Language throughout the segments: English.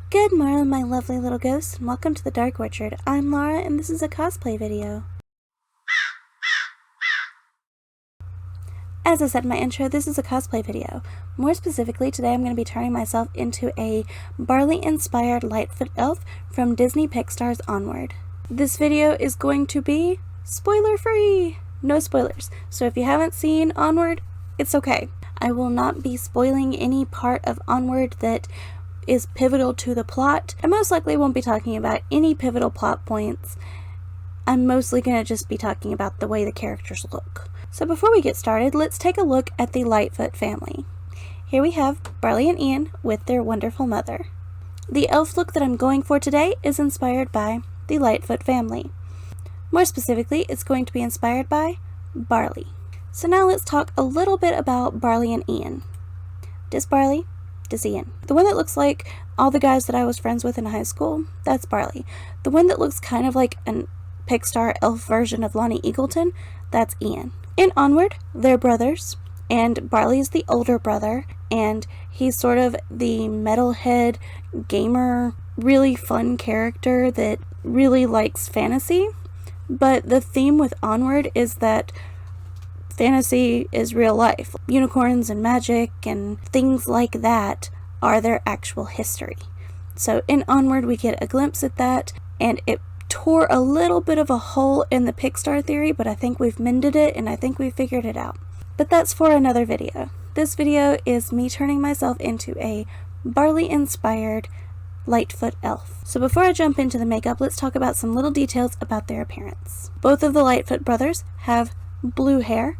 Good morning, my lovely little ghosts, and welcome to the Dark Orchard. I'm Laura, and this is a cosplay video. As I said in my intro, this is a cosplay video. More specifically, today I'm going to be turning myself into a Barley-inspired Lightfoot elf from Disney Pixar's Onward. This video is going to be spoiler-free! No spoilers, so if you haven't seen Onward, it's okay. I will not be spoiling any part of Onward that is pivotal to the plot. I most likely won't be talking about any pivotal plot points. I'm mostly going to just be talking about the way the characters look. So before we get started, let's take a look at the Lightfoot family. Here we have Barley and Ian with their wonderful mother. The elf look that I'm going for today is inspired by the Lightfoot family. More specifically, it's going to be inspired by Barley. So now let's talk a little bit about Barley and Ian. This Barley, this Ian. The one that looks like all the guys that I was friends with in high school, that's Barley. The one that looks kind of like an Pixar elf version of Lonnie Eagleton, that's Ian. In Onward, they're brothers, and Barley is the older brother, and he's sort of the metalhead gamer, really fun character that really likes fantasy. But the theme with Onward is that fantasy is real life. Unicorns and magic and things like that are their actual history. So in Onward we get a glimpse at that, and it tore a little bit of a hole in the Pixar theory, but I think we've mended it and I think we figured it out. But that's for another video. This video is me turning myself into a Barley-inspired Lightfoot elf. So before I jump into the makeup, let's talk about some little details about their appearance. Both of the Lightfoot brothers have blue hair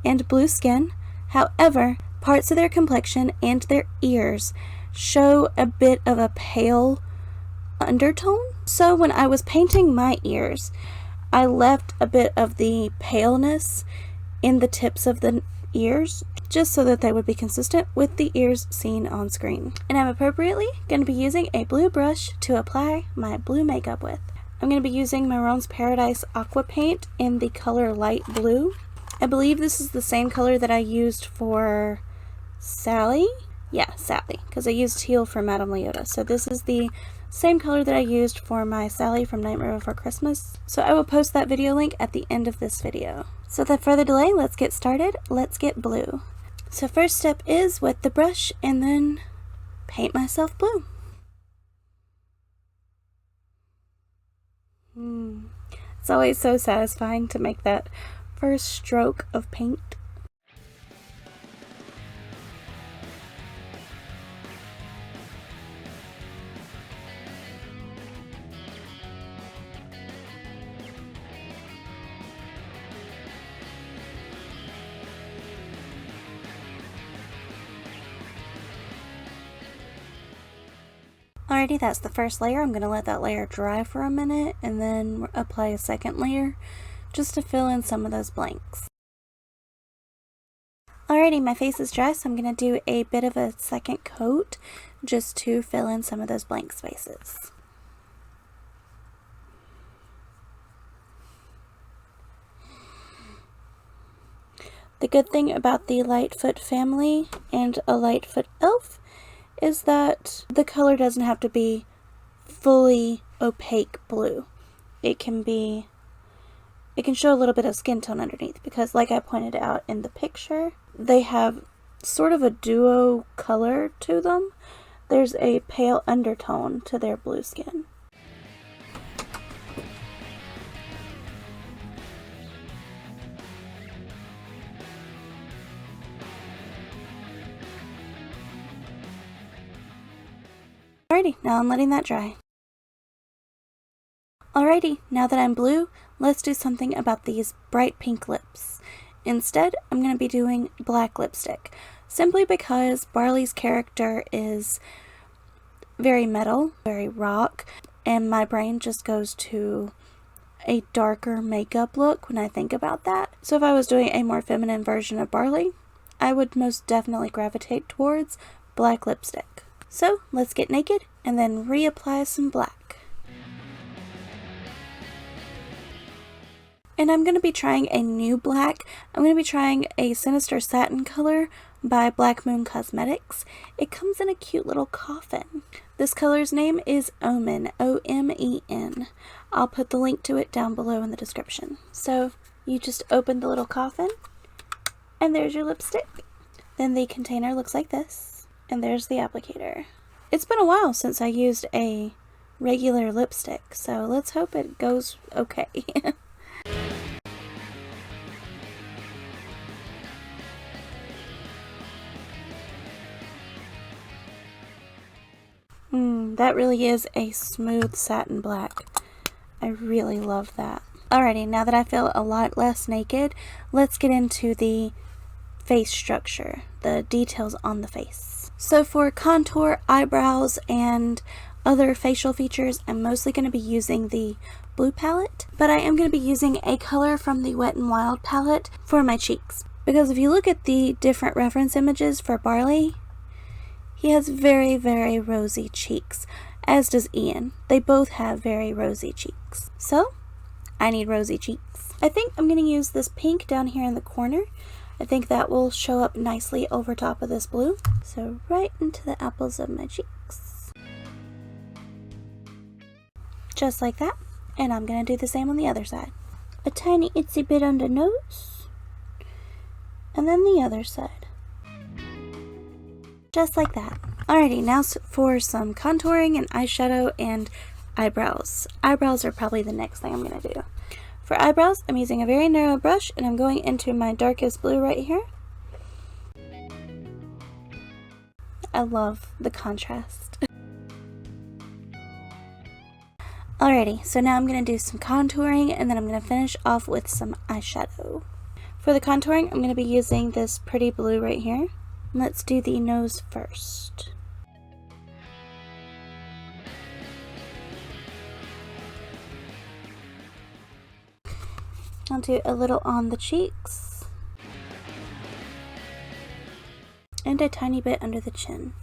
and blue skin. However, parts of their complexion and their ears show a bit of a pale undertone. So when I was painting my ears, I left a bit of the paleness in the tips of the ears just so that they would be consistent with the ears seen on screen. And I'm appropriately going to be using a blue brush to apply my blue makeup with. I'm going to be using Maroon's Paradise Aqua Paint in the color light blue. I believe this is the same color that I used for Sally. Yeah, Sally, because I used teal for Madame Leota. So this is the same color that I used for my Sally from Nightmare Before Christmas. So I will post that video link at the end of this video. So without further delay, let's get started. Let's get blue. So first step is wet the brush and then paint myself blue. It's always so satisfying to make that first stroke of paint. Alrighty, that's the first layer. I'm going to let that layer dry for a minute and then apply a second layer just to fill in some of those blanks. Alrighty, my face is dry, so I'm going to do a bit of a second coat just to fill in some of those blank spaces. The good thing about the Lightfoot family and a Lightfoot elf is that the color doesn't have to be fully opaque blue. It can show a little bit of skin tone underneath, because like I pointed out in the picture, they have sort of a duo color to them. There's a pale undertone to their blue skin. Alrighty, now I'm letting that dry. Alrighty, now that I'm blue, let's do something about these bright pink lips. Instead, I'm going to be doing black lipstick, simply because Barley's character is very metal, very rock, and my brain just goes to a darker makeup look when I think about that. So if I was doing a more feminine version of Barley, I would most definitely gravitate towards black lipstick. So let's get naked and then reapply some black. And I'm going to be trying a new black. I'm going to be trying a Sinister Satin color by Black Moon Cosmetics. It comes in a cute little coffin. This color's name is Omen, O-M-E-N. I'll put the link to it down below in the description. So you just open the little coffin, and there's your lipstick. Then the container looks like this, and there's the applicator. It's been a while since I used a regular lipstick, so let's hope it goes okay. That really is a smooth satin black. I really love that. Alrighty, now that I feel a lot less naked, let's get into the face structure, the details on the face. So for contour, eyebrows, and other facial features, I'm mostly going to be using the blue palette, but I am going to be using a color from the Wet n Wild palette for my cheeks. Because if you look at the different reference images for Barley, he has very, very rosy cheeks, as does Ian. They both have very rosy cheeks. So, I need rosy cheeks. I think I'm going to use this pink down here in the corner. I think that will show up nicely over top of this blue. So, right into the apples of my cheeks. Just like that. And I'm going to do the same on the other side. A tiny itsy bit on the nose. And then the other side. Just like that. Alrighty, now for some contouring and eyeshadow and eyebrows. Eyebrows are probably the next thing I'm going to do. For eyebrows, I'm using a very narrow brush, and I'm going into my darkest blue right here. I love the contrast. Alrighty, so now I'm going to do some contouring, and then I'm going to finish off with some eyeshadow. For the contouring, I'm going to be using this pretty blue right here. Let's do the nose first. I'll do a little on the cheeks. And a tiny bit under the chin.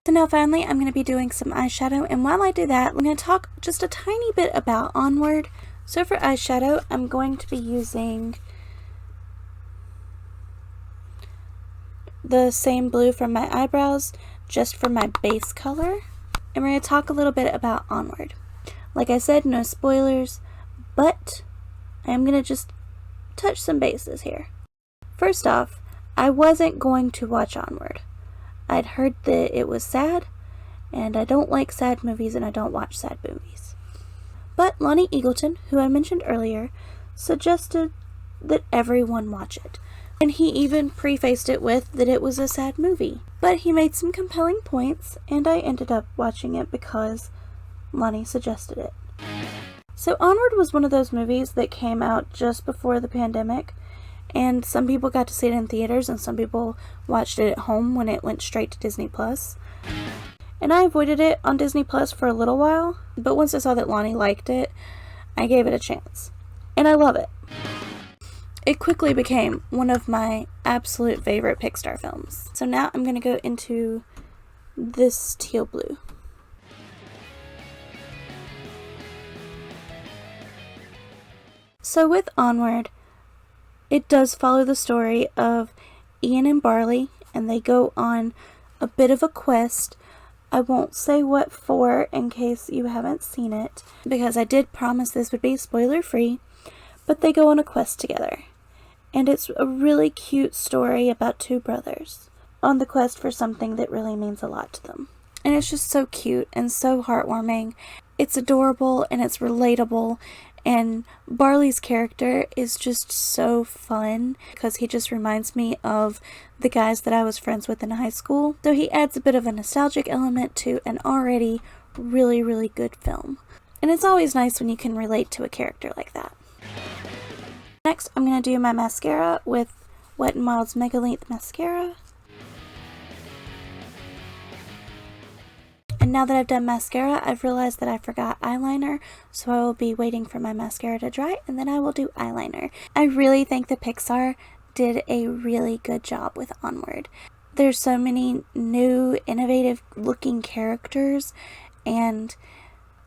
So now finally I'm going to be doing some eyeshadow, and while I do that, I'm going to talk just a tiny bit about Onward. So for eyeshadow, I'm going to be using the same blue from my eyebrows, just for my base color. And we're going to talk a little bit about Onward. Like I said, no spoilers, but I am going to just touch some bases here. First off, I wasn't going to watch Onward. I'd heard that it was sad, and I don't like sad movies, and I don't watch sad movies. But Lonnie Eagleton, who I mentioned earlier, suggested that everyone watch it. And he even prefaced it with that it was a sad movie. But he made some compelling points, and I ended up watching it because Lonnie suggested it. So Onward was one of those movies that came out just before the pandemic, and some people got to see it in theaters, and some people watched it at home when it went straight to Disney+. And I avoided it on Disney Plus for a little while, but once I saw that Lonnie liked it, I gave it a chance. And I love it. It quickly became one of my absolute favorite Pixar films. So now I'm going to go into this teal blue. So with Onward, it does follow the story of Ian and Barley, and they go on a bit of a quest. I won't say what for in case you haven't seen it, because I did promise this would be spoiler free, but they go on a quest together. And it's a really cute story about two brothers on the quest for something that really means a lot to them. And it's just so cute and so heartwarming. It's adorable and it's relatable, and Barley's character is just so fun because he just reminds me of the guys that I was friends with in high school. So he adds a bit of a nostalgic element to an already really, really good film. And it's always nice when you can relate to a character like that. Next, I'm going to do my mascara with Wet n Wild's Mega Length Mascara. And now that I've done mascara, I've realized that I forgot eyeliner, so I will be waiting for my mascara to dry, and then I will do eyeliner. I really think that Pixar did a really good job with Onward. There's so many new, innovative looking characters, and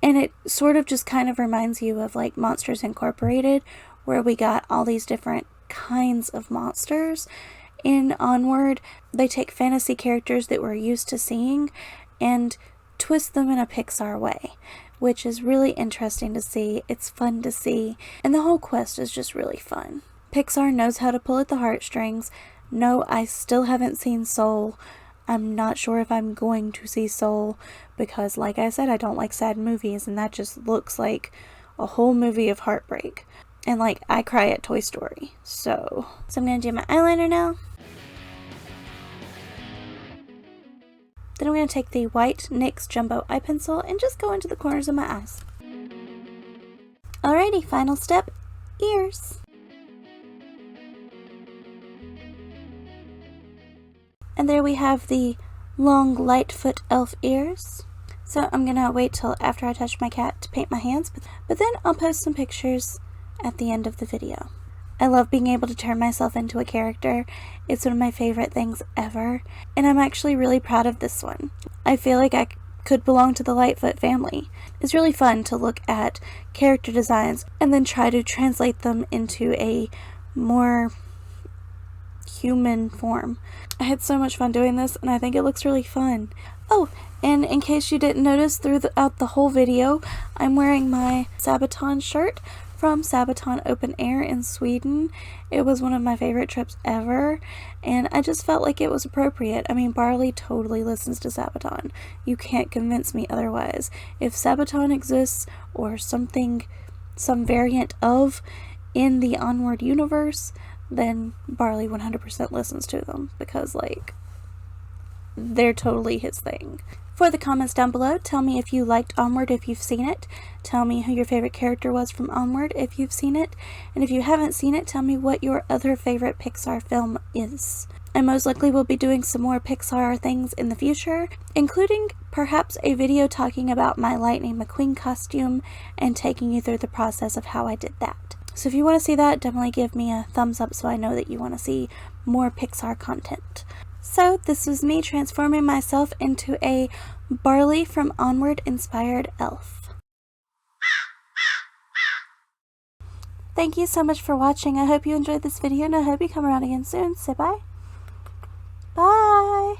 And it sort of just kind of reminds you of like Monsters Incorporated, where we got all these different kinds of monsters. In Onward, they take fantasy characters that we're used to seeing and twist them in a Pixar way, which is really interesting to see. It's fun to see, and the whole quest is just really fun. Pixar knows how to pull at the heartstrings. No, I still haven't seen Soul. I'm not sure if I'm going to see Soul because, like I said, I don't like sad movies, and that just looks like a whole movie of heartbreak. And like, I cry at Toy Story. So I'm gonna do my eyeliner now. Then I'm going to take the white NYX Jumbo Eye Pencil and just go into the corners of my eyes. Alrighty, final step, ears. And there we have the long Lightfoot elf ears. So I'm going to wait till after I touch my cat to paint my hands, but then I'll post some pictures at the end of the video. I love being able to turn myself into a character. It's one of my favorite things ever, and I'm actually really proud of this one. I feel like I could belong to the Lightfoot family. It's really fun to look at character designs and then try to translate them into a more human form. I had so much fun doing this, and I think it looks really fun. Oh, and in case you didn't notice throughout the whole video, I'm wearing my Sabaton shirt from Sabaton Open Air in Sweden. It was one of my favorite trips ever, and I just felt like it was appropriate. I mean, Barley totally listens to Sabaton. You can't convince me otherwise. If Sabaton exists, or some variant of, in the Onward universe, then Barley 100% listens to them, because like, they're totally his thing. For the comments down below, tell me if you liked Onward if you've seen it. Tell me who your favorite character was from Onward if you've seen it. And if you haven't seen it, tell me what your other favorite Pixar film is. I most likely will be doing some more Pixar things in the future, including perhaps a video talking about my Lightning McQueen costume and taking you through the process of how I did that. So if you want to see that, definitely give me a thumbs up so I know that you want to see more Pixar content. So this was me transforming myself into a Barley from Onward inspired elf. Thank you so much for watching. I hope you enjoyed this video, and I hope you come around again soon. Say bye. Bye!